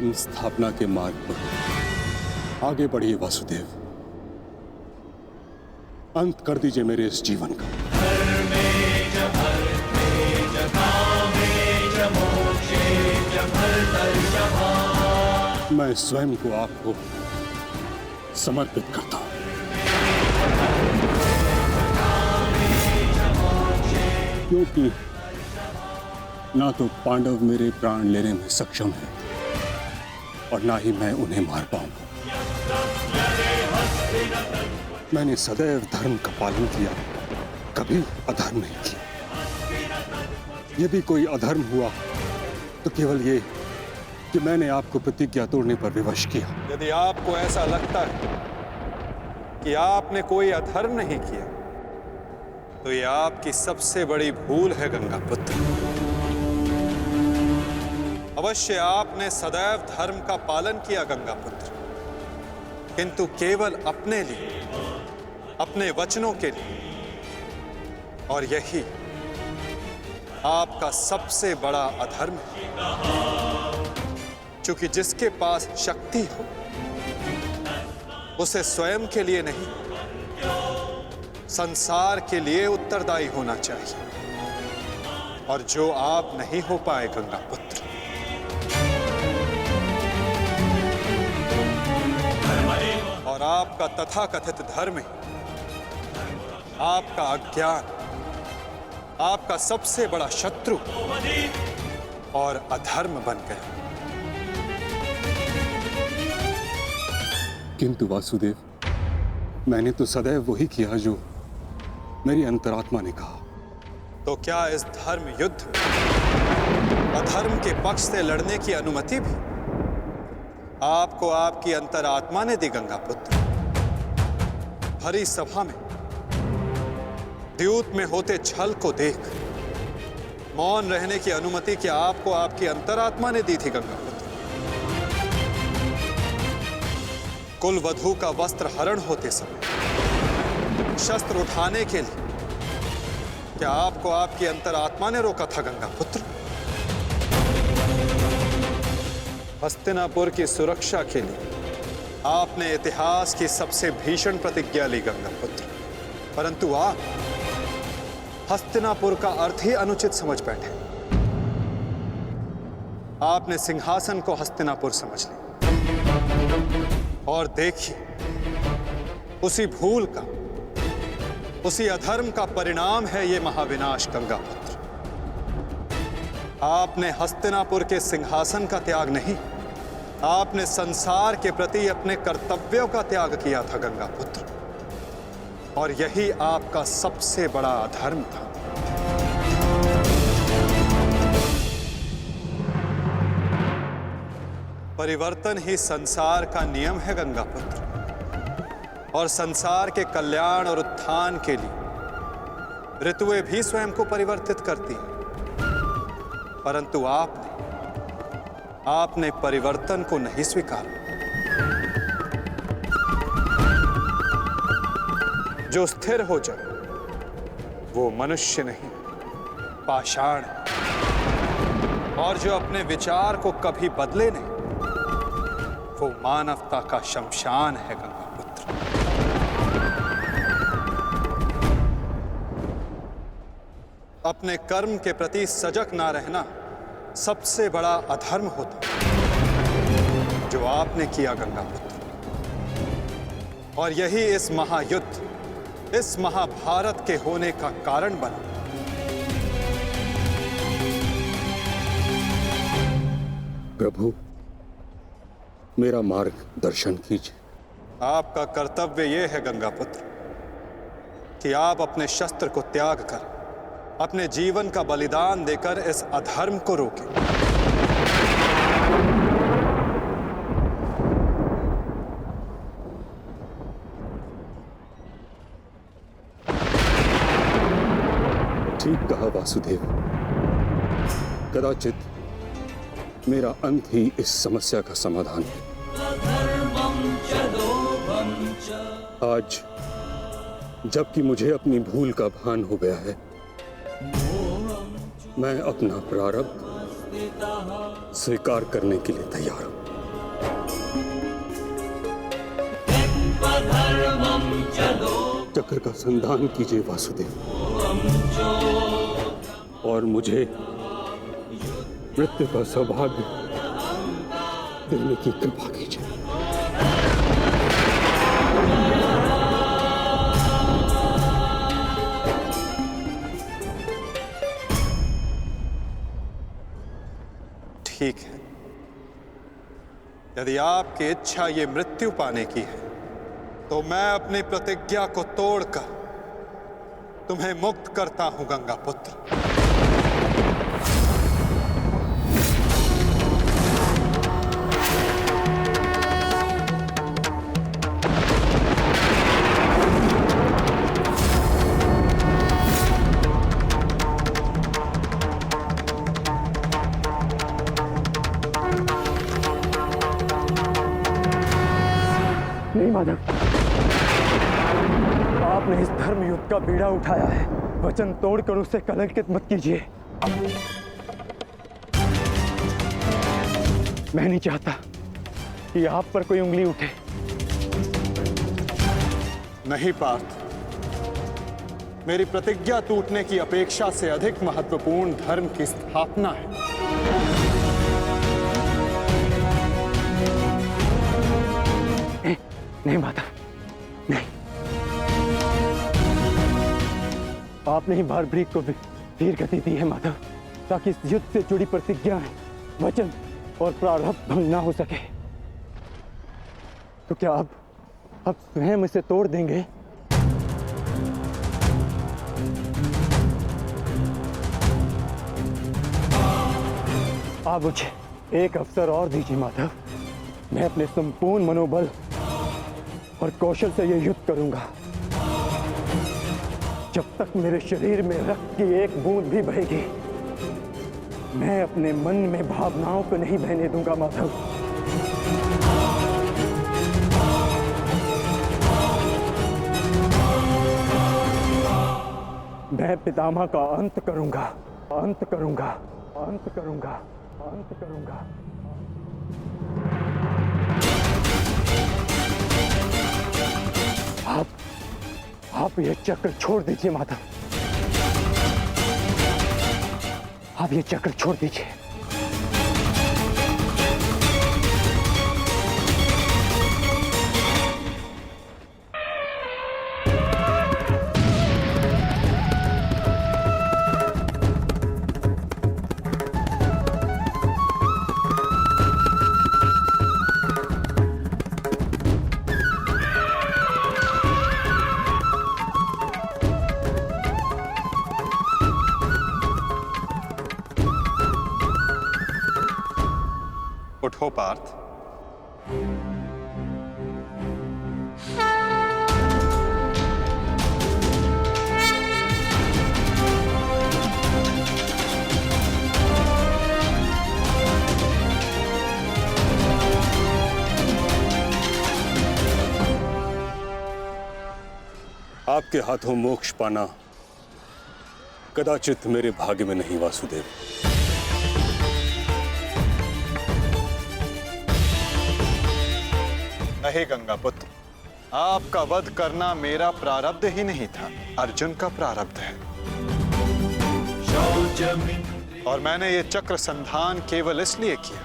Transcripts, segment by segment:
धर्म स्थापना के मार्ग पर आगे बढ़िए वासुदेव। अंत कर दीजिए मेरे इस जीवन का। मैं स्वयं को आपको समर्पित करता हूं। क्योंकि ना तो पांडव मेरे प्राण लेने में सक्षम है और ना ही मैं उन्हें मार पाऊंगा। मैंने सदैव धर्म का पालन किया, कभी अधर्म नहीं किया। यदि कोई अधर्म हुआ तो केवल ये कि मैंने आपको प्रतिज्ञा तोड़ने पर विवश किया। यदि आपको ऐसा लगता है कि आपने कोई अधर्म नहीं किया तो यह आपकी सबसे बड़ी भूल है गंगापुत्र। अवश्य आपने सदैव धर्म का पालन किया गंगापुत्र, किंतु केवल अपने लिए, अपने वचनों के लिए। और यही आपका सबसे बड़ा अधर्म है। क्योंकि जिसके पास शक्ति हो उसे स्वयं के लिए नहीं, संसार के लिए उत्तरदायी होना चाहिए। और जो आप नहीं हो पाए गंगापुत्र। और आपका तथाकथित धर्म ही आपका अज्ञान, आपका सबसे बड़ा शत्रु और अधर्म बन गया। किंतु वासुदेव, मैंने तो सदैव वही किया जो मेरी अंतरात्मा ने कहा। तो क्या इस धर्म युद्ध में अधर्म के पक्ष से लड़ने की अनुमति भी आपको आपकी अंतरात्मा ने दी गंगापुत्र? भरी सभा में द्यूत में होते छल को देख मौन रहने की अनुमति क्या आपको आपकी अंतरात्मा ने दी थी गंगापुत्र? कुल वधू का वस्त्र हरण होते समय शस्त्र उठाने के लिए क्या आपको आपकी अंतरात्मा ने रोका था गंगापुत्र? हस्तिनापुर की सुरक्षा के लिए आपने इतिहास की सबसे भीषण प्रतिज्ञा ली गंगापुत्र, परंतु आप हस्तिनापुर का अर्थ ही अनुचित समझ बैठे। आपने सिंहासन को हस्तिनापुर समझ लिया। और देखिए, उसी भूल का, उसी अधर्म का परिणाम है ये महाविनाश गंगापुत्र। आपने हस्तिनापुर के सिंहासन का त्याग नहीं, आपने संसार के प्रति अपने कर्तव्यों का त्याग किया था गंगापुत्र। और यही आपका सबसे बड़ा अधर्म था। परिवर्तन ही संसार का नियम है गंगापुत्र। और संसार के कल्याण और उत्थान के लिए ऋतुएं भी स्वयं को परिवर्तित करती हैं, परंतु आपने परिवर्तन को नहीं स्वीकारा। जो स्थिर हो जाए वो मनुष्य नहीं, पाषाण है। और जो अपने विचार को कभी बदले नहीं, वो मानवता का शमशान है गंगापुत्र। अपने कर्म के प्रति सजग ना रहना सबसे बड़ा अधर्म होता जो आपने किया गंगापुत्र। और यही इस महायुद्ध, इस महाभारत के होने का कारण बना। प्रभु, मेरा मार्ग दर्शन कीजिए। आपका कर्तव्य यह है गंगापुत्र कि आप अपने शस्त्र को त्याग कर अपने जीवन का बलिदान देकर इस अधर्म को रोकें। ठीक कहा वासुदेव। कदाचित मेरा अंत ही इस समस्या का समाधान है। आज जबकि मुझे अपनी भूल का भान हो गया है, मैं अपना प्रारब्ध स्वीकार करने के लिए तैयार हूं। चक्र का संधान कीजिए वासुदेव, और मुझे मृत्यु का सौभाग्य देने की कृपा कीजिए। ठीक है, यदि आपकी इच्छा ये मृत्यु पाने की है तो मैं अपनी प्रतिज्ञा को तोड़कर तुम्हें मुक्त करता हूं गंगा पुत्र। नहीं माधव, आपने इस धर्म युद्ध का बीड़ा उठाया है, वचन तोड़कर उसे कलंकित मत कीजिए। मैं नहीं चाहता कि आप पर कोई उंगली उठे। नहीं पार्थ, मेरी प्रतिज्ञा टूटने की अपेक्षा से अधिक महत्वपूर्ण धर्म की स्थापना है। नहीं माधव, नहीं। आपने ही भारभृग को वीर गति दी है माधव, ताकि इस युद्ध से जुड़ी प्रतिज्ञाएं, वचन और प्रारब्ध भंग ना हो सके। तो क्या आप स्वयं इसे तोड़ देंगे? आप मुझे एक अवसर और दीजिए माधव, मैं अपने संपूर्ण मनोबल और कौशल से यह युद्ध करूंगा। जब तक मेरे शरीर में रक्त की एक बूंद भी बहेगी, मैं अपने मन में भावनाओं को नहीं बहने दूंगा माधव। मैं पितामह का अंत करूंगा, अंत करूंगा, अंत करूंगा, अंत करूंगा। आप ये चक्र छोड़ दीजिए माधव, आप ये चक्र छोड़ दीजिए। उठो पार्थ। आपके हाथों मोक्ष पाना कदाचित मेरे भाग्य में नहीं वासुदेव। नहीं गंगा पुत्र, आपका वध करना मेरा प्रारब्ध ही नहीं था, अर्जुन का प्रारब्ध है। और मैंने ये चक्र संधान केवल इसलिए किया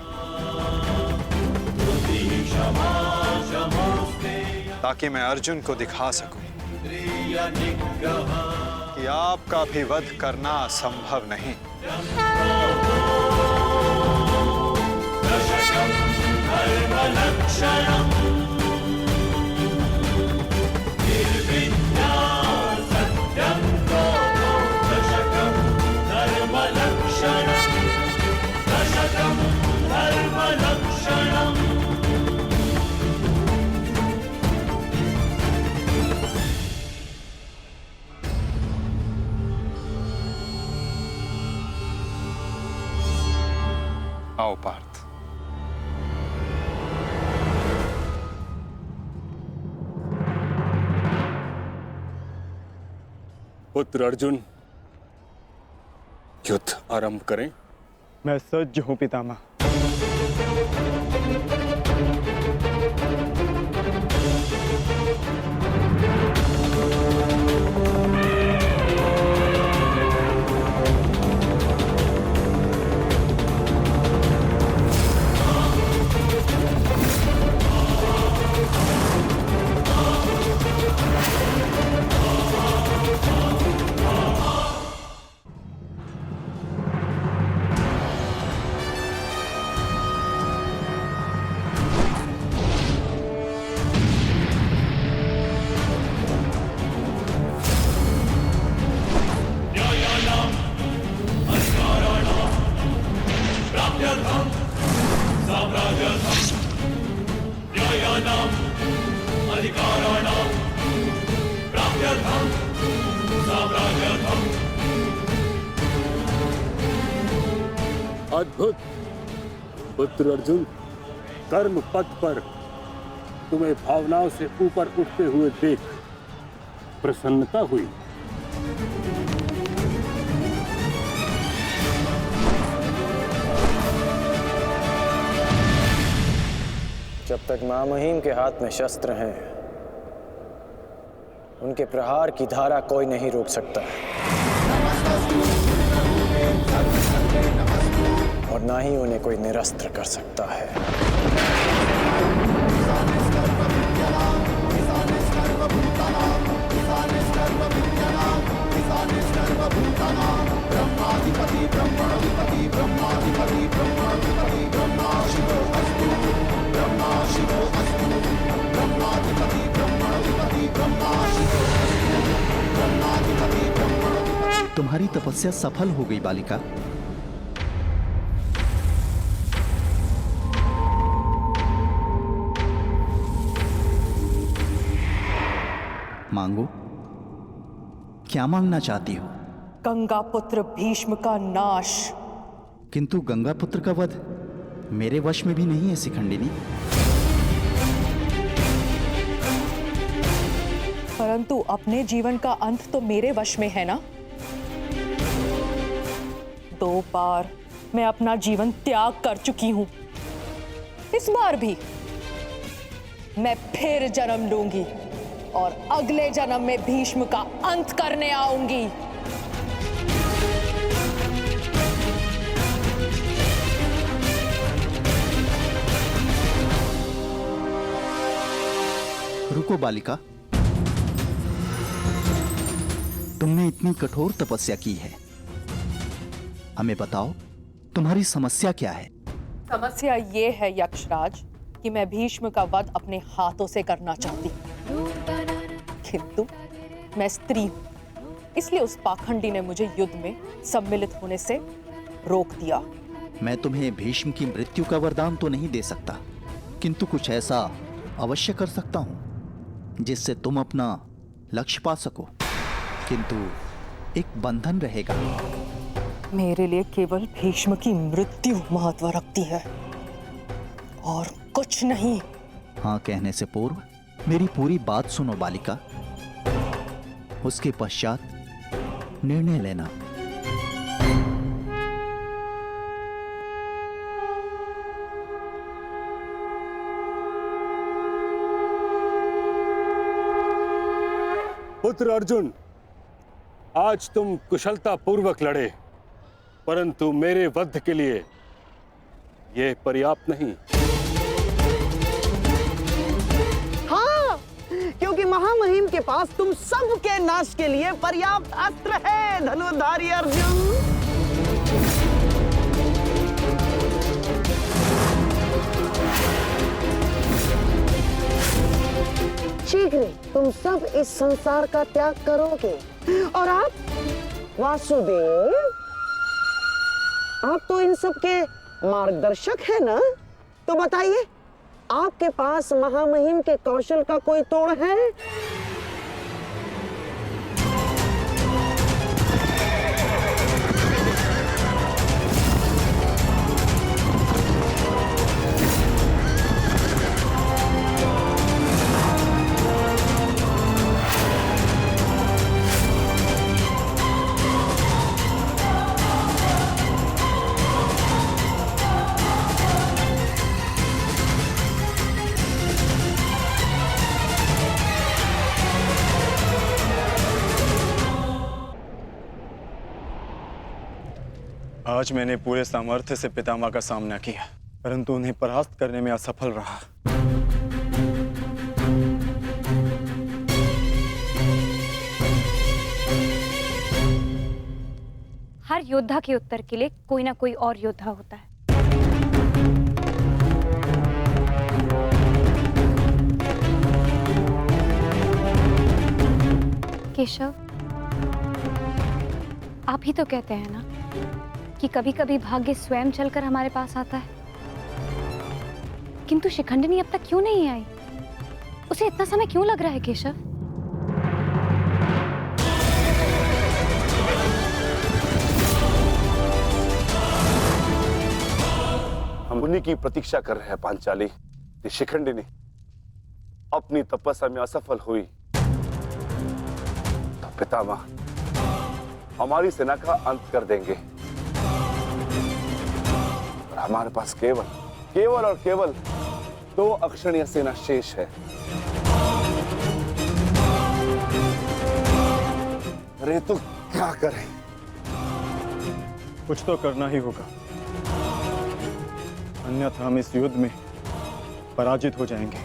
ताकि मैं अर्जुन को दिखा सकूं कि आपका भी वध करना असंभव नहीं। आओ पार्थ। पुत्र अर्जुन, युद्ध आरंभ करें। मैं सज्ज हूं पितामह। अद्भुत। पुत्र अर्जुन, कर्म पथ पर तुम्हें भावनाओं से ऊपर उठते हुए देख प्रसन्नता हुई। जब तक महामहिम के हाथ में शस्त्र हैं, उनके प्रहार की धारा कोई नहीं रोक सकता और ना ही उन्हें कोई निरस्त्र कर सकता है। तुम्हारी तपस्या सफल हो गई बालिका। मांगो, क्या मांगना चाहती हो? गंगा पुत्र भीष्म का नाश। किंतु गंगा पुत्र का वध मेरे वश में भी नहीं है शिखंडिनी। परंतु अपने जीवन का अंत तो मेरे वश में है ना। 2 बार मैं अपना जीवन त्याग कर चुकी हूं। इस बार भी मैं फिर जन्म लूंगी और अगले जन्म में भीष्म का अंत करने आऊंगी। रुको बालिका, तुमने इतनी कठोर तपस्या की है, हमें बताओ तुम्हारी समस्या क्या है? समस्या ये है यक्षराज कि मैं भीष्म का वध अपने हाथों से करना चाहती हूँ, किंतु मैं स्त्री हूं, इसलिए उस पाखंडी ने मुझे युद्ध में सम्मिलित होने से रोक दिया। मैं तुम्हें भीष्म की मृत्यु का वरदान तो नहीं दे सकता, किंतु कुछ ऐसा अवश्य कर सकता हूं जिससे तुम अपना लक्ष्य पा सको, किंतु एक बंधन रहेगा। मेरे लिए केवल भीष्म की मृत्यु महत्व रखती है और कुछ नहीं। हाँ कहने से पूर्व मेरी पूरी बात सुनो बालिका, उसके पश्चात निर्णय लेना। पुत्र अर्जुन, आज तुम कुशलता पूर्वक लड़े, परंतु मेरे वध के लिए यह पर्याप्त नहीं। हाँ, क्योंकि महामहिम के पास तुम सबके नाश के लिए पर्याप्त अस्त्र है धनुर्धारी अर्जुन। शीघ्र तुम सब इस संसार का त्याग करोगे और आप वासुदेव, आप तो इन सब के मार्गदर्शक है ना, तो बताइए आपके पास महामहिम के कौशल का कोई तोड़ है? आज मैंने पूरे सामर्थ्य से पितामह का सामना किया, परंतु उन्हें परास्त करने में असफल रहा। हर योद्धा के उत्तर के लिए कोई ना कोई और योद्धा होता है। केशव, आप ही तो कहते हैं ना कि कभी कभी भाग्य स्वयं चलकर हमारे पास आता है, किंतु शिखंडिनी अब तक क्यों नहीं आई? उसे इतना समय क्यों लग रहा है केशव? उन्हीं की प्रतीक्षा कर रहे हैं पांचाली। ये शिखंडिनी अपनी तपस्या में असफल हुई तो पितामह हमारी सेना का अंत कर देंगे और हमारे पास केवल और केवल 2 अक्षणीय सेना शेष है। अरे तो क्या करें? कुछ तो करना ही होगा, अन्यथा हम इस युद्ध में पराजित हो जाएंगे।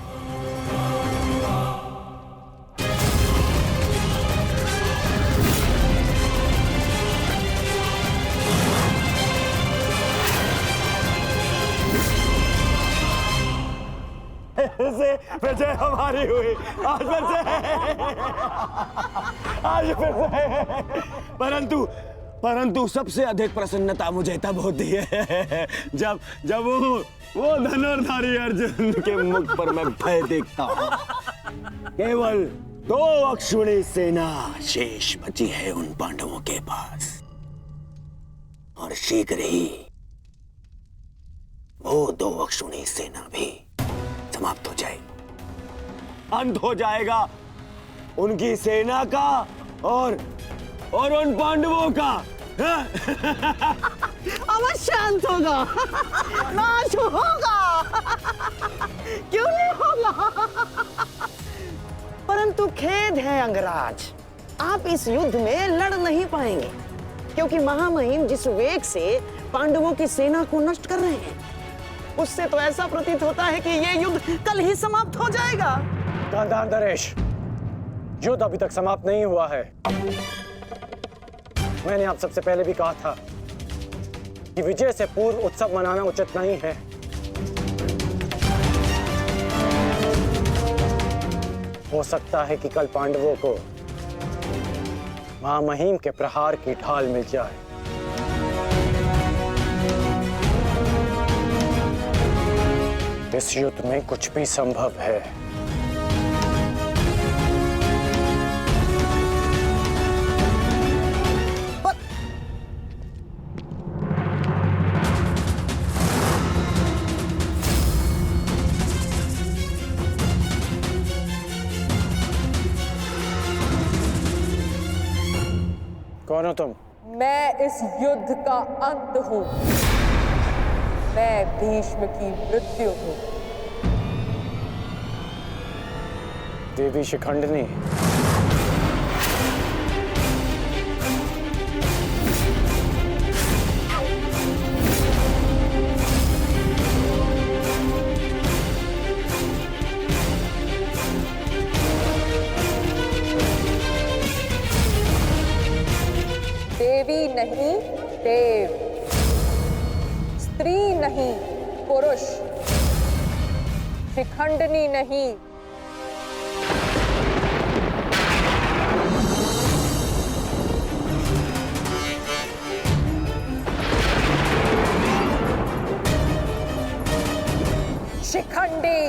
विजय हमारी हुई आज फिर से परंतु सबसे अधिक प्रसन्नता मुझे तब होती है जब वो धनुर्धारी अर्जुन के मुख पर मैं भय देखता हूँ। केवल 2 अक्षुणी सेना शेष बची है उन पांडवों के पास और शीघ्र ही वो 2 अक्षुणी सेना भी समाप्त हो जाएगी। अंत हो जाएगा उनकी सेना का और उन पांडवों का। अवश्य अंत होगा, नाश होगा, क्यों नहीं होगा? परंतु खेद है अंगराज, आप इस युद्ध में लड़ नहीं पाएंगे क्योंकि महामहिम जिस वेग से पांडवों की सेना को नष्ट कर रहे हैं उससे तो ऐसा प्रतीत होता है कि ये युद्ध कल ही समाप्त हो जाएगा। गांधार नरेश, युद्ध अभी तक समाप्त नहीं हुआ है। मैंने आप सबसे पहले भी कहा था कि विजय से पूर्व उत्सव मनाना उचित नहीं है। हो सकता है कि कल पांडवों को महामहिम के प्रहार की ढाल मिल जाए। इस युद्ध में कुछ भी संभव है। कौन हो तुम? मैं इस युद्ध का अंत हूं। मैं भीष्म की मृत्यु हूं। देवी शिखंडिनी, देवी नहीं देव, स्त्री नहीं पुरुष, शिखंडिनी नहीं। शिखंडी।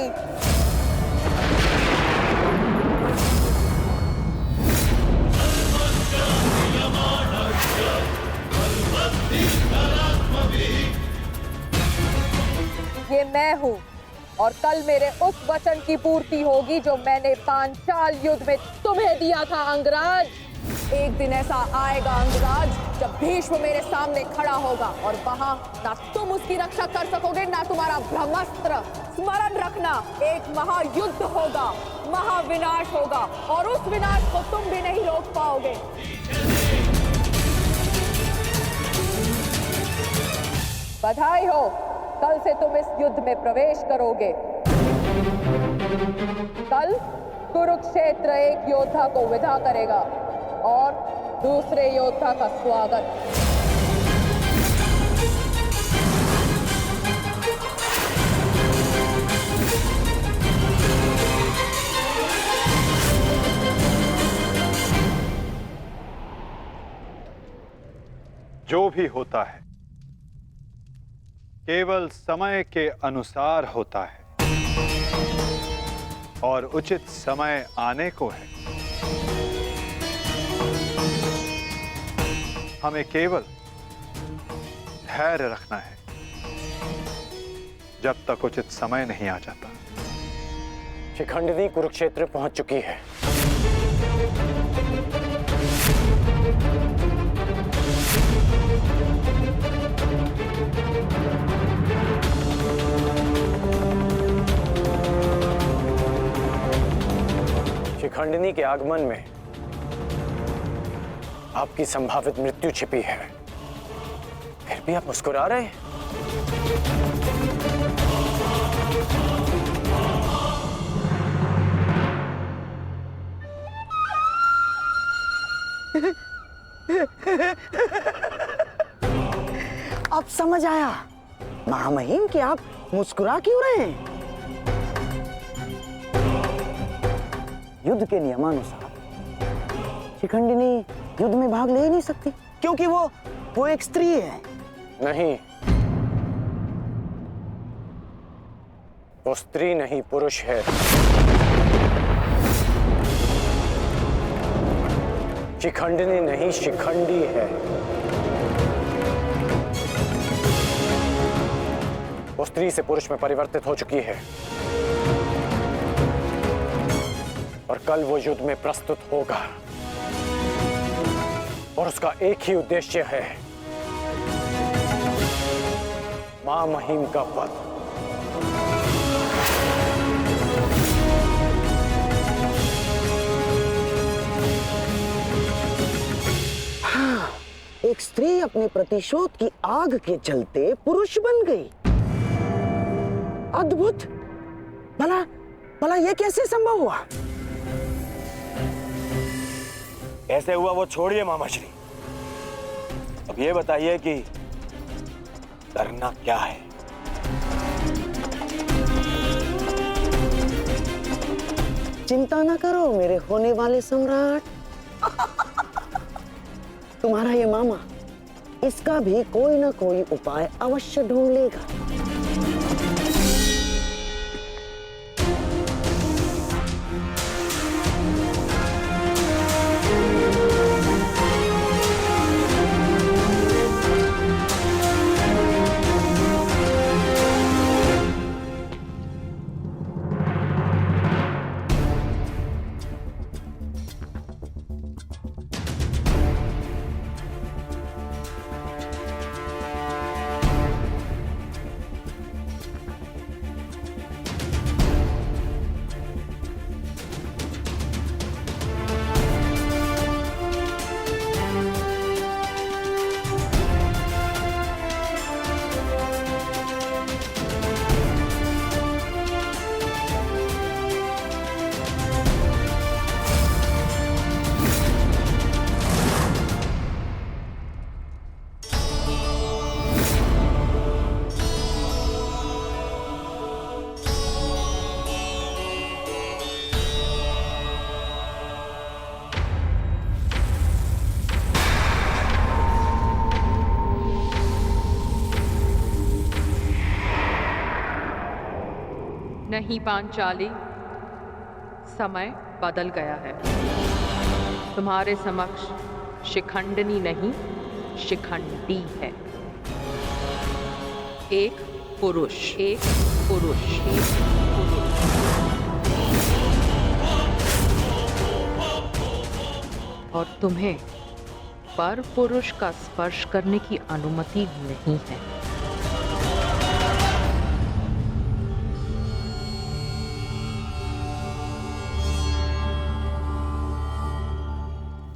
ये मैं हूँ और कल मेरे उस वचन की पूर्ति होगी जो मैंने पांचाल युद्ध में तुम्हें दिया था अंगराज। एक दिन ऐसा आएगा अंगराज जब भीष्म मेरे सामने खड़ा होगा और वहां ना तुम उसकी रक्षा कर सकोगे ना तुम्हारा ब्रह्मास्त्र। स्मरण रखना, एक महायुद्ध होगा, महाविनाश होगा और उस विनाश को तुम भी नहीं रोक पाओगे। बधाई हो, कल से तुम इस युद्ध में प्रवेश करोगे। कल कुरुक्षेत्र एक योद्धा को विदा करेगा और दूसरे योद्धा का स्वागत। जो भी होता है केवल समय के अनुसार होता है और उचित समय आने को है। हमें केवल धैर्य रखना है। जब तक उचित समय नहीं आ जाता। शिखंडिनी कुरुक्षेत्र पहुंच चुकी है। शिखंडिनी के आगमन में आपकी संभावित मृत्यु छिपी है, फिर भी आप मुस्कुरा रहे हैं। अब समझ आया महामहिम कि आप मुस्कुरा क्यों रहे हैं। युद्ध के नियमानुसार शिखंडिनी युद्ध में भाग ले ही नहीं सकती, क्योंकि वो एक स्त्री है। नहीं, वो स्त्री नहीं पुरुष है। शिखंडिनी नहीं शिखंडी है। वो स्त्री से पुरुष में परिवर्तित हो चुकी है और कल वो युद्ध में प्रस्तुत होगा और उसका एक ही उद्देश्य है, मां महिम का वध। हाँ, एक स्त्री अपने प्रतिशोध की आग के चलते पुरुष बन गई। अद्भुत। भला ये कैसे संभव हुआ? कैसे हुआ वो छोड़िए मामा श्री, अब ये बताइए कि करना क्या है। चिंता ना करो मेरे होने वाले सम्राट। तुम्हारा ये मामा इसका भी कोई ना कोई उपाय अवश्य ढूंढ लेगा। नहीं पांचाली, समय बदल गया है। तुम्हारे समक्ष शिखंडिनी नहीं शिखंडी है। एक पुरुष, एक पुरुष, एक पुरुष। और तुम्हें पर पुरुष का स्पर्श करने की अनुमति नहीं है।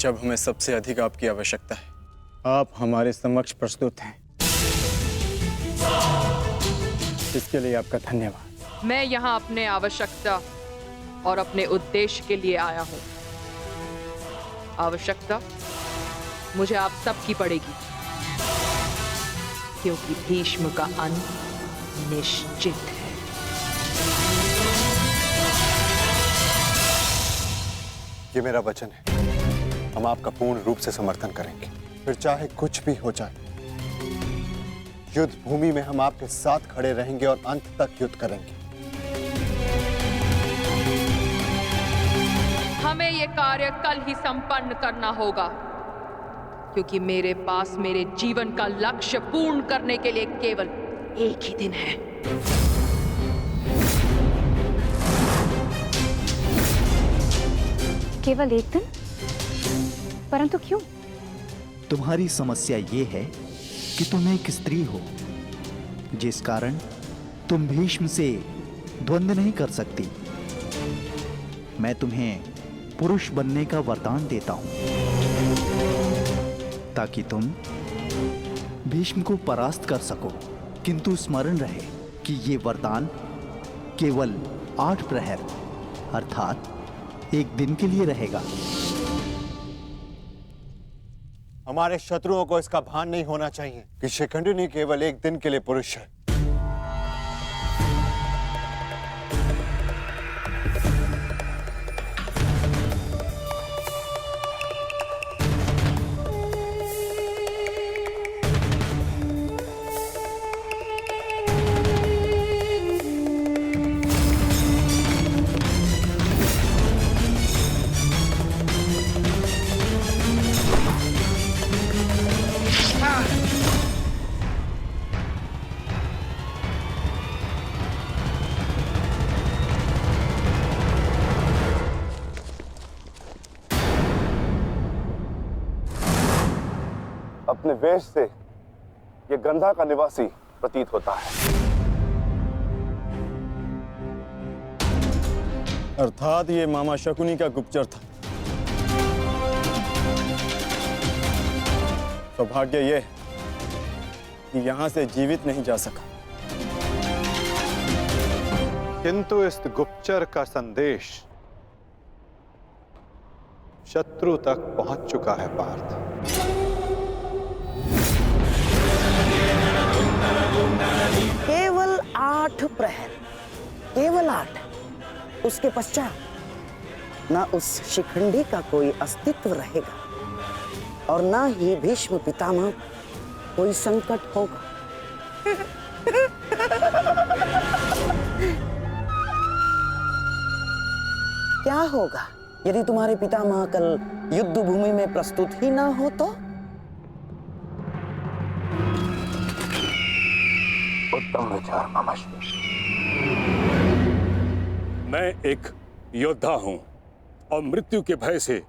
जब हमें सबसे अधिक आपकी आवश्यकता है, आप हमारे समक्ष प्रस्तुत हैं। इसके लिए आपका धन्यवाद। मैं यहाँ अपने आवश्यकता और अपने उद्देश्य के लिए आया हूँ। आवश्यकता मुझे आप सबकी पड़ेगी, क्योंकि भीष्म का अंत निश्चित है। ये मेरा वचन है, हम आपका पूर्ण रूप से समर्थन करेंगे, फिर चाहे कुछ भी हो जाए। युद्ध भूमि में हम आपके साथ खड़े रहेंगे और अंत तक युद्ध करेंगे। हमें ये कार्य कल ही संपन्न करना होगा, क्योंकि मेरे पास मेरे जीवन का लक्ष्य पूर्ण करने के लिए केवल एक ही दिन है। केवल एक दिन? परंतु क्यों? तुम्हारी समस्या ये है कि तुम एक स्त्री हो, जिस कारण तुम भीष्म से द्वंद्व नहीं कर सकती। मैं तुम्हें पुरुष बनने का वरदान देता हूं, ताकि तुम भीष्म को परास्त कर सको। किंतु स्मरण रहे कि ये वरदान केवल 8 प्रहर अर्थात एक दिन के लिए रहेगा। हमारे शत्रुओं को इसका भान नहीं होना चाहिए कि शिखंडिनी केवल एक दिन के लिए पुरुष है। अपने वेश से ये गंधा का निवासी प्रतीत होता है। अर्थात ये मामा शकुनी का गुप्तचर था। सौभाग्य ये कि यहां से जीवित नहीं जा सका। किंतु इस गुप्तचर का संदेश शत्रु तक पहुंच चुका है पार्थ। केवल 8 प्रहर, केवल 8। उसके पश्चात ना उस शिखंडी का कोई अस्तित्व रहेगा और ना ही भीष्म पितामह कोई संकट होगा। क्या होगा यदि तुम्हारे पितामह कल युद्ध भूमि में प्रस्तुत ही ना हो तो? उत्तम विचार मामाश्री। मैं एक योद्धा हूं और मृत्यु के भय से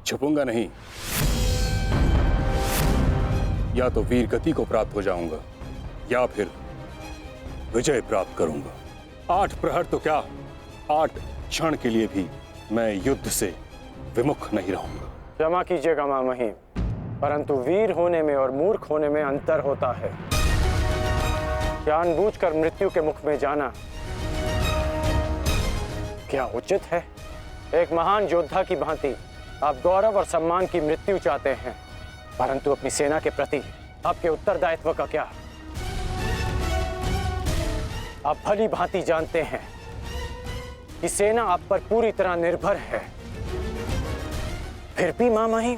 छुपूंगा नहीं। या तो वीर गति को प्राप्त हो जाऊंगा या फिर विजय प्राप्त करूंगा। 8 प्रहर तो क्या, 8 क्षण के लिए भी मैं युद्ध से विमुख नहीं रहूंगा। क्षमा कीजिएगा मामही, परंतु वीर होने में और मूर्ख होने में अंतर होता है। जानबूझकर मृत्यु के मुख में जाना क्या उचित है? एक महान योद्धा की भांति आप गौरव और सम्मान की मृत्यु चाहते हैं, परंतु अपनी सेना के प्रति आपके उत्तरदायित्व का क्या? आप भली भांति जानते हैं कि सेना आप पर पूरी तरह निर्भर है। फिर भी मामही,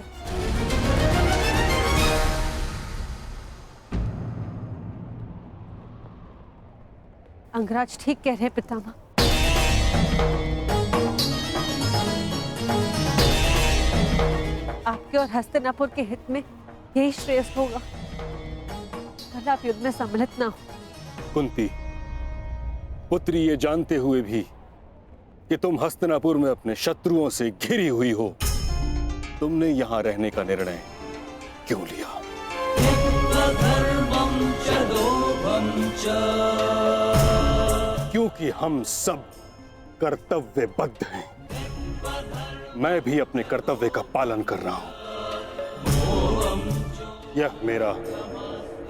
अंगराज ठीक कह रहे हैं पितामह। आपके और हस्तिनापुर के हित में यही श्रेष्ठ होगा। भले आप युद्ध में सम्मिलित ना हो। कुंती पुत्री, ये जानते हुए भी कि तुम हस्तिनापुर में अपने शत्रुओं से घिरी हुई हो, तुमने यहां रहने का निर्णय क्यों लिया? क्योंकि हम सब कर्तव्यबद्ध हैं। मैं भी अपने कर्तव्य का पालन कर रहा हूं। यह मेरा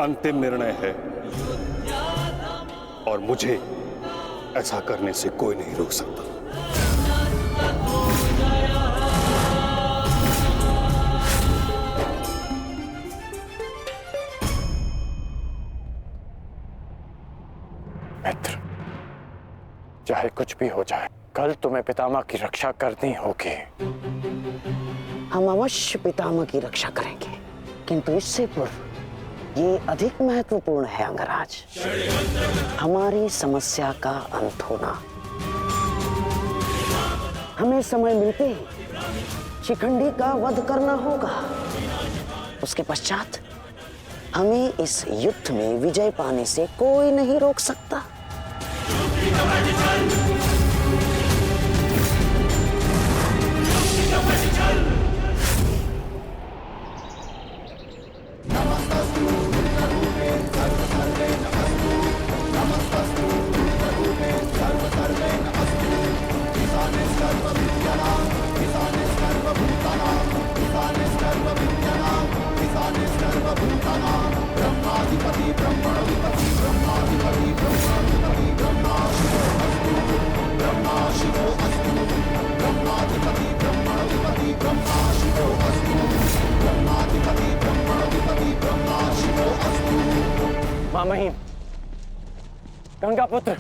अंतिम निर्णय है और मुझे ऐसा करने से कोई नहीं रोक सकता। मित्र, चाहे कुछ भी हो जाए, कल तुम्हें पितामह की रक्षा करनी होगी। हम अवश्य पितामह की रक्षा करेंगे, किंतु इससे पूर्व ये अधिक महत्वपूर्ण है अंगराज, हमारी समस्या का अंत होना। हमें समय मिलते ही शिखंडी का वध करना होगा। उसके पश्चात हमें इस युद्ध में विजय पाने से कोई नहीं रोक सकता। मां महिम, गंगा पुत्र,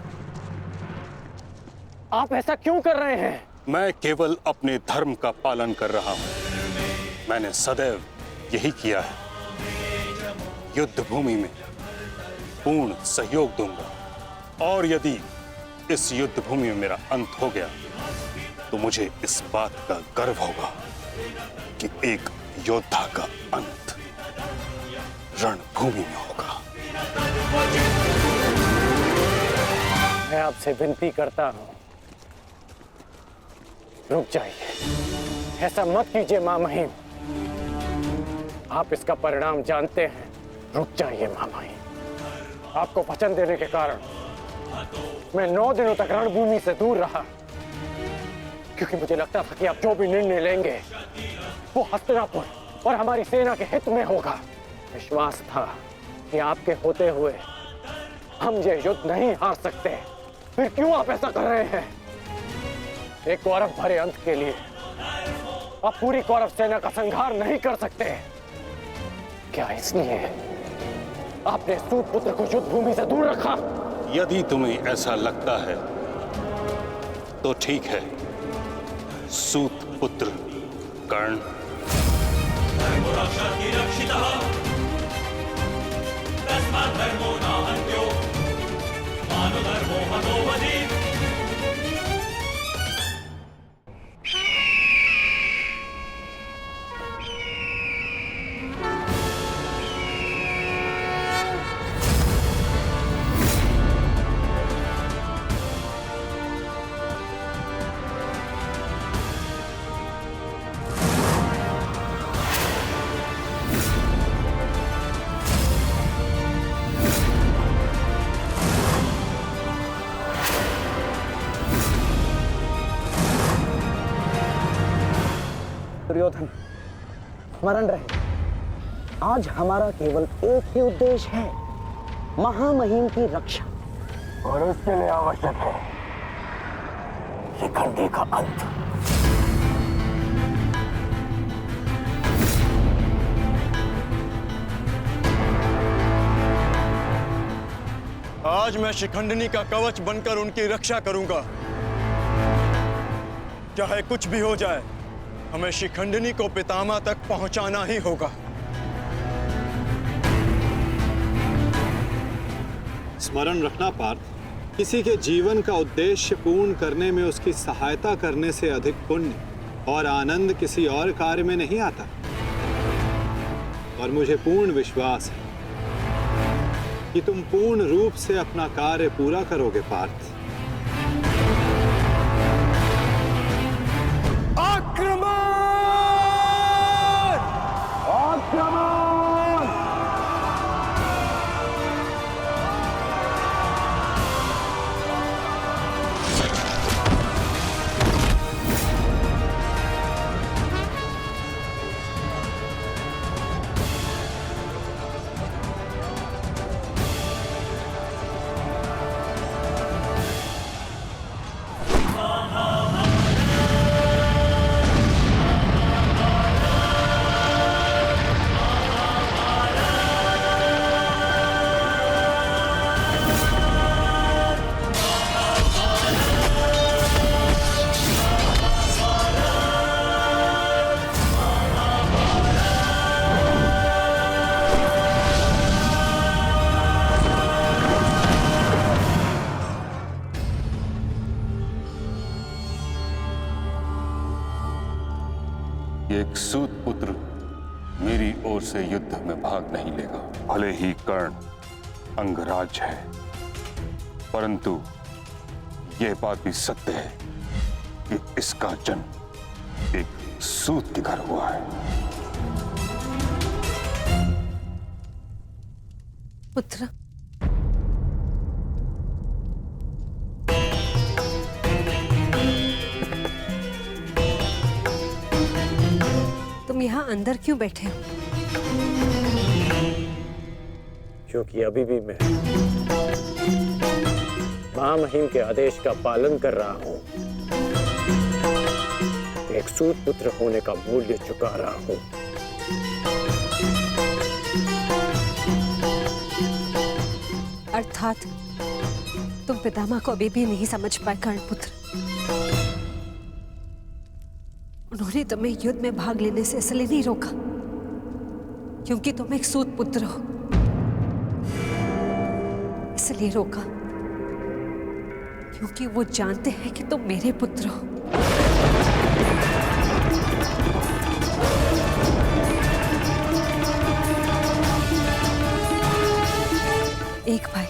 आप ऐसा क्यों कर रहे हैं? मैं केवल अपने धर्म का पालन कर रहा हूं। मैंने सदैव यही किया है। युद्ध भूमि में पूर्ण सहयोग दूंगा और यदि इस युद्ध भूमि में मेरा अंत हो गया तो मुझे इस बात का गर्व होगा कि एक योद्धा का अंत रणभूमि में होगा। मैं आपसे विनती करता हूं, रुक जाइए। ऐसा मत कीजिए मां महिम, आप इसका परिणाम जानते हैं। रुक जाइए मां महिम। आपको वचन देने के कारण मैं 9 दिनों तक रणभूमि से दूर रहा, क्योंकि मुझे लगता था कि आप जो भी निर्णय लेंगे वो हस्तिनापुर और हमारी सेना के हित में होगा। विश्वास था कि आपके होते हुए हम ये युद्ध नहीं हार सकते। फिर क्यों आप ऐसा कर रहे हैं? एक कौरव भरे अंत के लिए आप पूरी कौरव सेना का संहार नहीं कर सकते। क्या इसलिए आपने सूत पुत्र को युद्ध भूमि से दूर रखा? यदि तुम्हें ऐसा लगता है तो ठीक है। सूत पुत्र कर्ण, दुर्योधन, स्मरण रहे, आज हमारा केवल एक ही उद्देश्य है, महामहिम की रक्षा, और उसके लिए आवश्यक है शिखंडी का अंत। आज मैं शिखंडिनी का कवच बनकर उनकी रक्षा करूंगा। चाहे कुछ भी हो जाए, हमें शिखंडिनी को पितामह तक पहुंचाना ही होगा। स्मरण रखना पार्थ, किसी के जीवन का उद्देश्य पूर्ण करने में उसकी सहायता करने से अधिक पुण्य और आनंद किसी और कार्य में नहीं आता। और मुझे पूर्ण विश्वास है कि तुम पूर्ण रूप से अपना कार्य पूरा करोगे पार्थ। एक सूत पुत्र मेरी ओर से युद्ध में भाग नहीं लेगा। भले ही कर्ण अंगराज है, परंतु यह बात भी सत्य है कि इसका जन्म एक सूत के घर हुआ है। पुत्र, तुम यहाँ अंदर क्यों बैठे हो? क्योंकि अभी भी मैं महामहिम के आदेश का पालन कर रहा हूं। एक सूत पुत्र होने का मूल्य चुका रहा हूं। अर्थात तुम पितामह को अभी भी नहीं समझ पाए कर्णपुत्र। उन्होंने तुम्हें युद्ध में भाग लेने से इसलिए नहीं रोका क्योंकि तुम एक सूत पुत्र हो, इसलिए रोका क्योंकि वो जानते हैं कि तुम मेरे पुत्र हो। एक भाई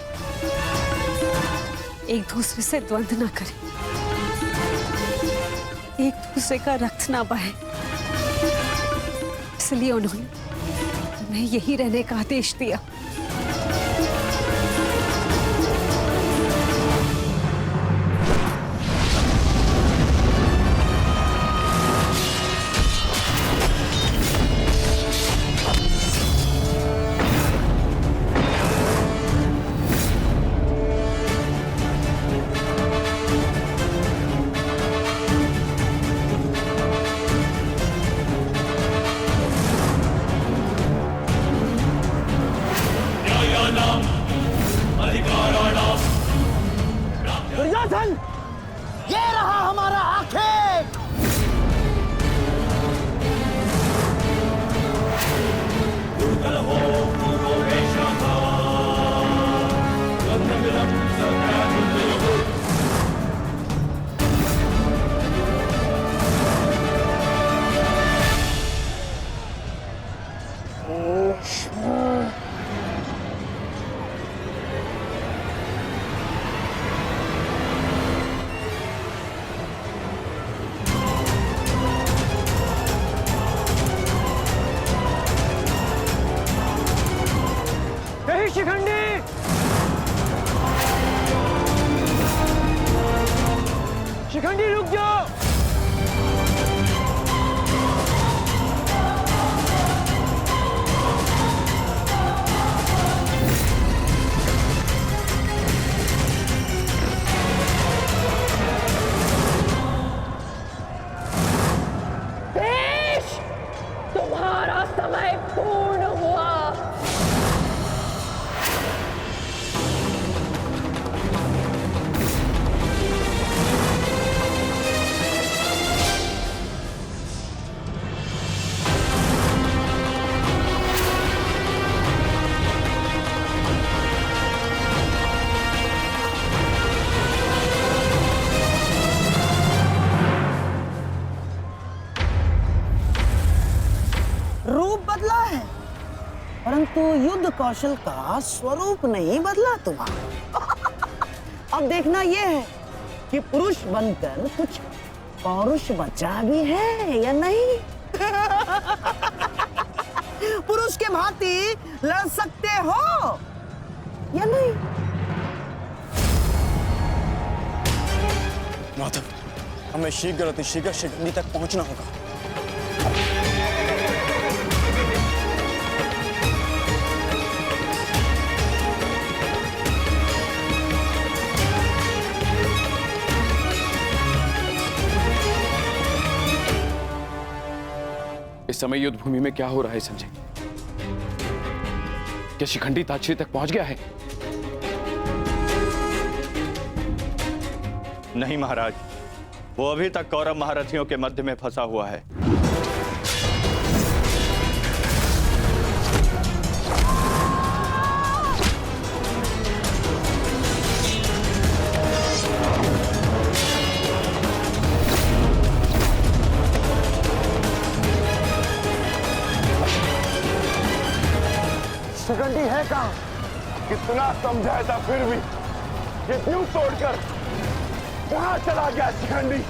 एक दूसरे से द्वंद्व ना करें, एक दूसरे का रक्त ना बहे, इसलिए उन्होंने तुम्हें यही रहने का आदेश दिया। दुर्योधन, ये रहा हमारा आखेट। शिखंडी, शिखंडी रुक जाओ। देश, तुम्हारा समय पूर्ण हुआ। रूप बदला है परंतु युद्ध कौशल का स्वरूप नहीं बदला तुम्हारा। अब देखना यह है कि पुरुष बनकर कुछ पौरुष बचा भी है या नहीं। पुरुष के भांति लड़ सकते हो या नहीं। माधव, हमें शीघ्र अतिशीघ्र शिखंडी तक पहुंचना होगा। इस समय युद्ध भूमि में क्या हो रहा है संजय? क्या शिखंडी ताक्षरी तक पहुंच गया है? नहीं महाराज, वो अभी तक कौरव महारथियों के मध्य में फंसा हुआ है। शिखंडी है कहां? कितना समझाया था फिर भी ये द्वीप तोड़कर कहां चला गया शिखंडी?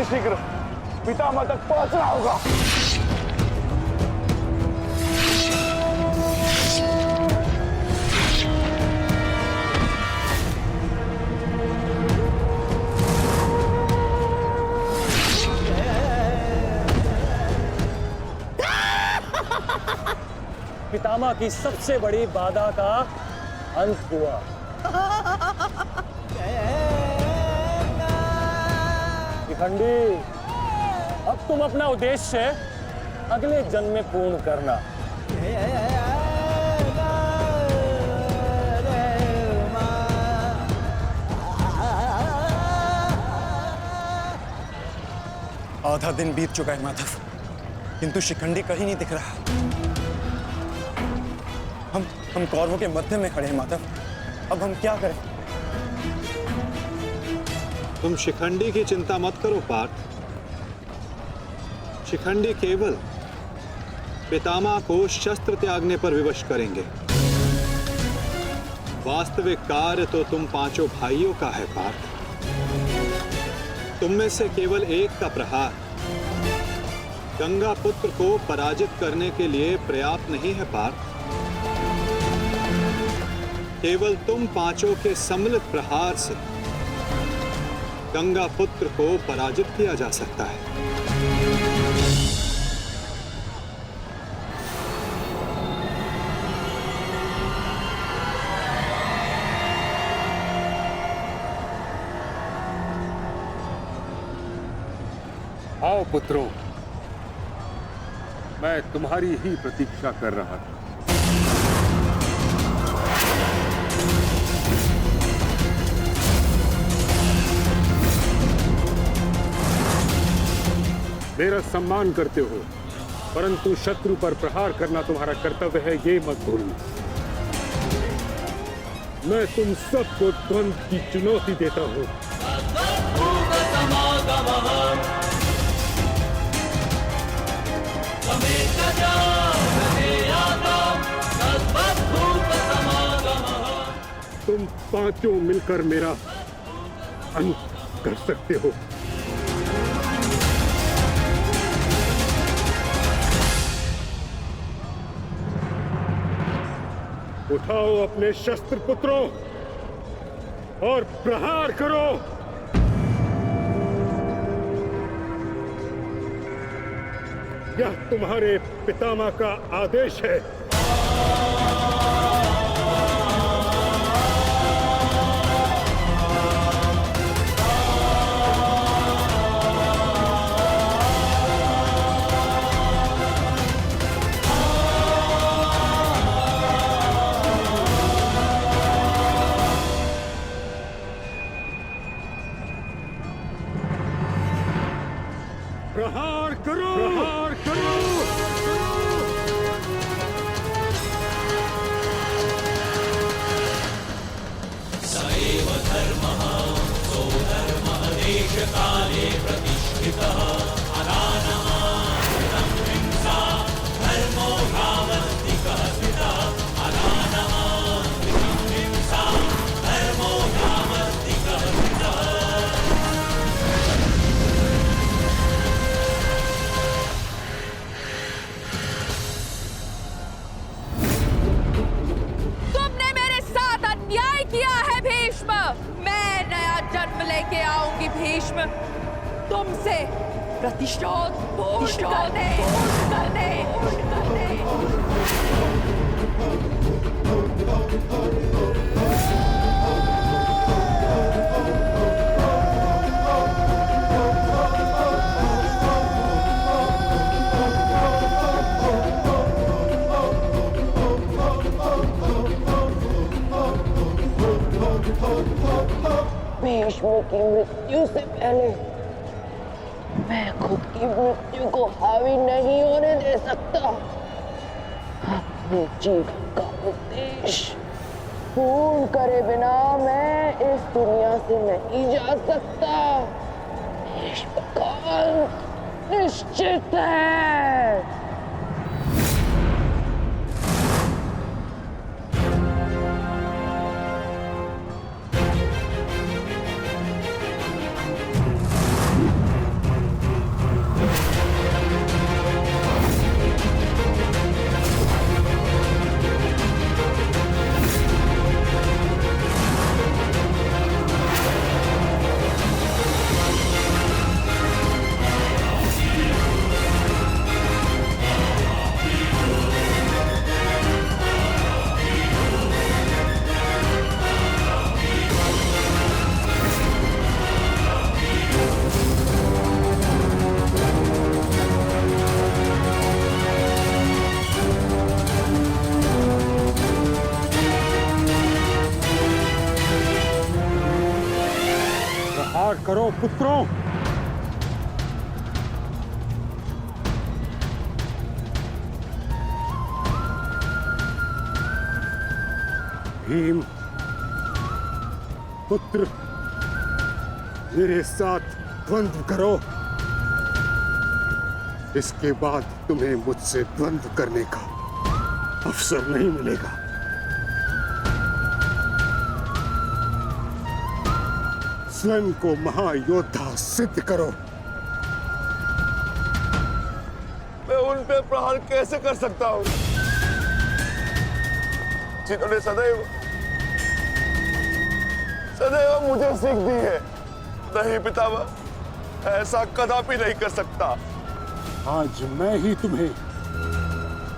शीघ्र पितामह तक पहुंचना होगा। पितामह की सबसे बड़ी बाधा का अंत हुआ। शिखंडी, अब तुम अपना उद्देश्य अगले जन्म में पूर्ण करना। आधा दिन बीत चुका है माधव, किंतु शिखंडी कहीं नहीं दिख रहा। हम कौरवों के मध्य में खड़े हैं माधव, अब हम क्या करें? तुम शिखंडी की चिंता मत करो पार्थ। शिखंडी केवल पितामह को शस्त्र त्यागने पर विवश करेंगे। वास्तविक कार्य तो तुम पांचों भाइयों का है पार्थ। तुम में से केवल एक का प्रहार गंगा पुत्र को पराजित करने के लिए पर्याप्त नहीं है पार्थ। केवल तुम पांचों के सम्मिलित प्रहार से गंगा पुत्र को पराजित किया जा सकता है। आओ पुत्रों, मैं तुम्हारी ही प्रतीक्षा कर रहा था। मेरा सम्मान करते हो, परंतु शत्रु पर प्रहार करना तुम्हारा कर्तव्य है, ये मत भूलना। मैं तुम सबको द्वंद्व की चुनौती देता हूं। तुम पांचों मिलकर मेरा अंत कर सकते हो। उठाओ अपने शस्त्र पुत्रों और प्रहार करो। यह तुम्हारे पितामह का आदेश है। प्रहार करो, प्रहार करो। सैव धर्मः सोधर्मः देशकाले प्रतिष्ठितः अनानः हिंसा धर्मो यावत्तिकः स्थितः अनानः हिंसा धर्मो यावत्तिकः स्थितः। मैं नया जन्म लेके आऊंगी भीष्म, तुमसे प्रतिशोध पूर्ण करने। भीष्म की मृत्यु से पहले मैं खुद की मृत्यु को हावी नहीं होने दे सकता। अपने जीवन का उद्देश्य पूर्ण करे बिना मैं इस दुनिया से नहीं जा सकता। भीष्म का अंत निश्चित है। करो पुत्रों। भीम पुत्र, मेरे साथ द्वंद्व करो। इसके बाद तुम्हें मुझसे द्वंद्व करने का अवसर नहीं मिलेगा। स्वयं को महायोद्धा सिद्ध करो। मैं उन पे प्रहार कैसे कर सकता हूं जिन्होंने सदैव मुझे सीख दी है? नहीं पितामह, ऐसा कदापि नहीं कर सकता। आज मैं ही तुम्हें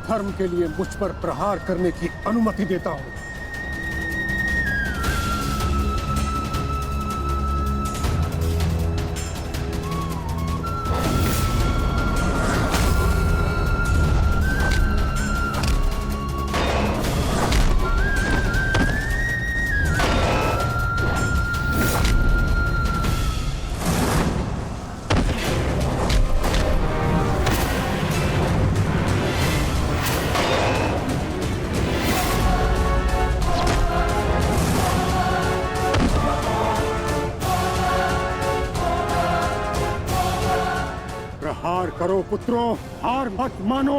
धर्म के लिए मुझ पर प्रहार करने की अनुमति देता हूं। प्रहार करो पुत्रों, हार मत मानो।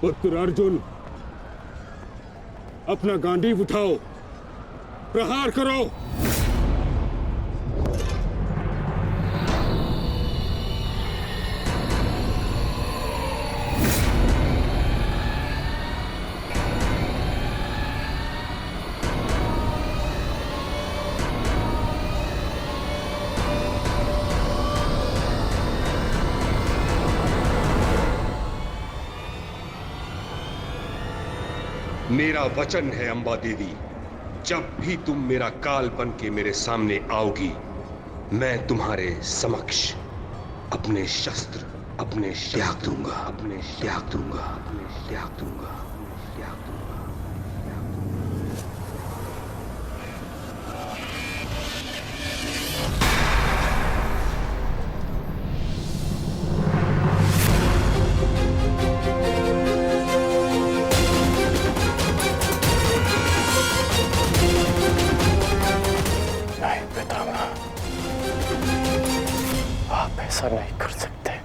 पुत्र अर्जुन, अपना गांडीव उठाओ, प्रहार करो। मेरा वचन है अंबा देवी, जब भी तुम मेरा काल बन के मेरे सामने आओगी, मैं तुम्हारे समक्ष अपने शस्त्र त्याग दूंगा, अपने त्याग दूंगा, अपने त्याग दूंगा, अपने त्याग दूंगा। ऐसा नहीं कर सकते।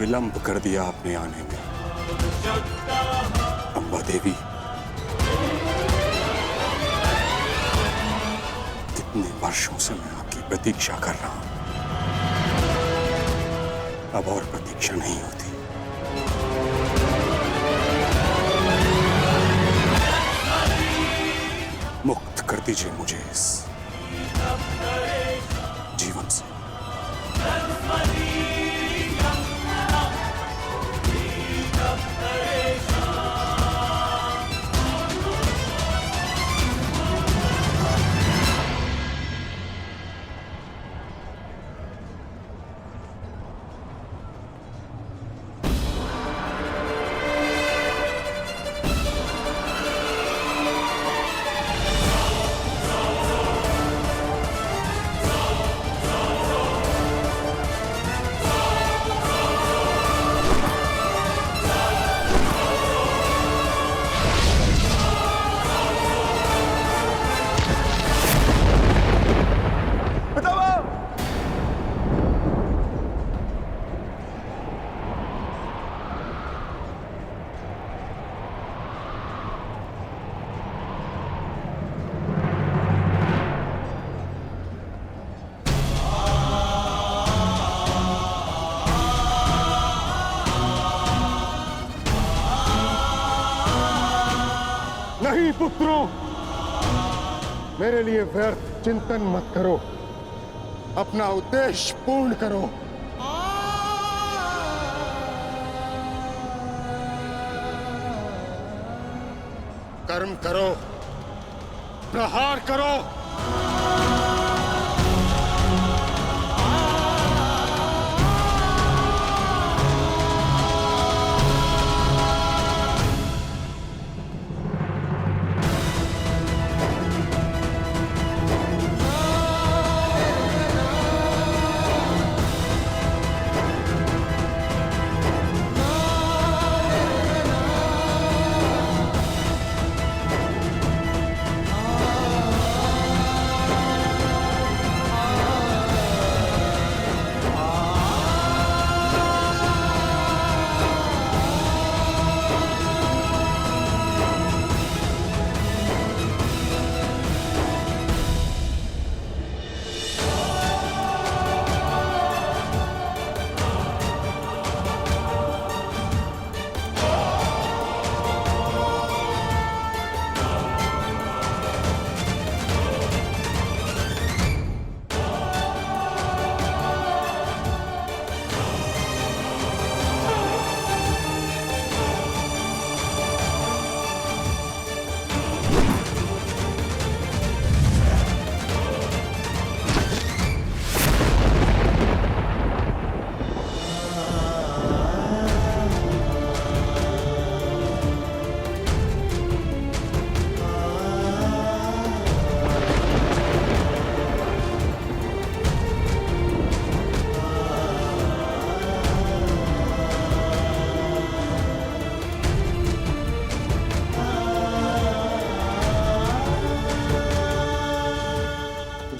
विलंब कर दिया आपने आने में, अंबा देवी। कितने वर्षों से मैं आपकी प्रतीक्षा कर रहा हूं, अब और प्रतीक्षा नहीं होती। मुक्त कर दीजिए मुझे इस जीवन से। पुत्रों, मेरे लिए व्यर्थ चिंतन मत करो, अपना उद्देश्य पूर्ण करो। कर्म करो, प्रहार करो।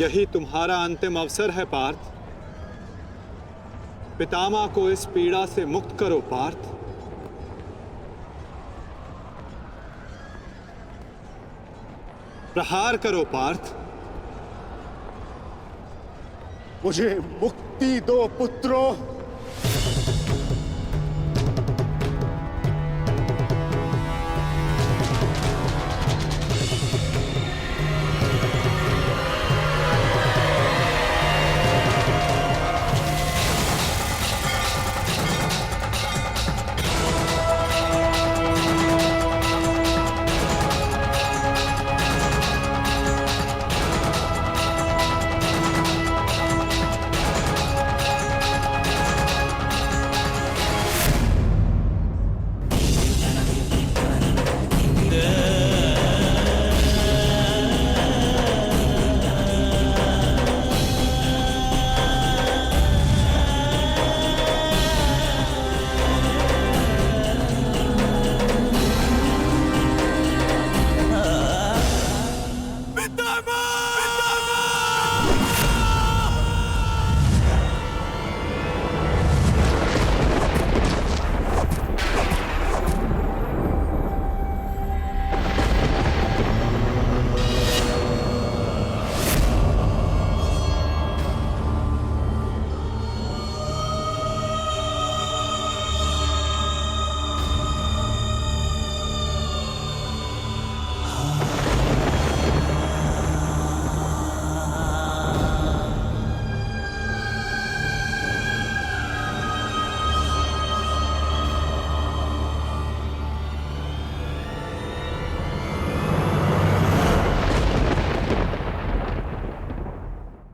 यही तुम्हारा अंतिम अवसर है पार्थ। पितामह को इस पीड़ा से मुक्त करो पार्थ। प्रहार करो पार्थ। मुझे मुक्ति दो पुत्रों।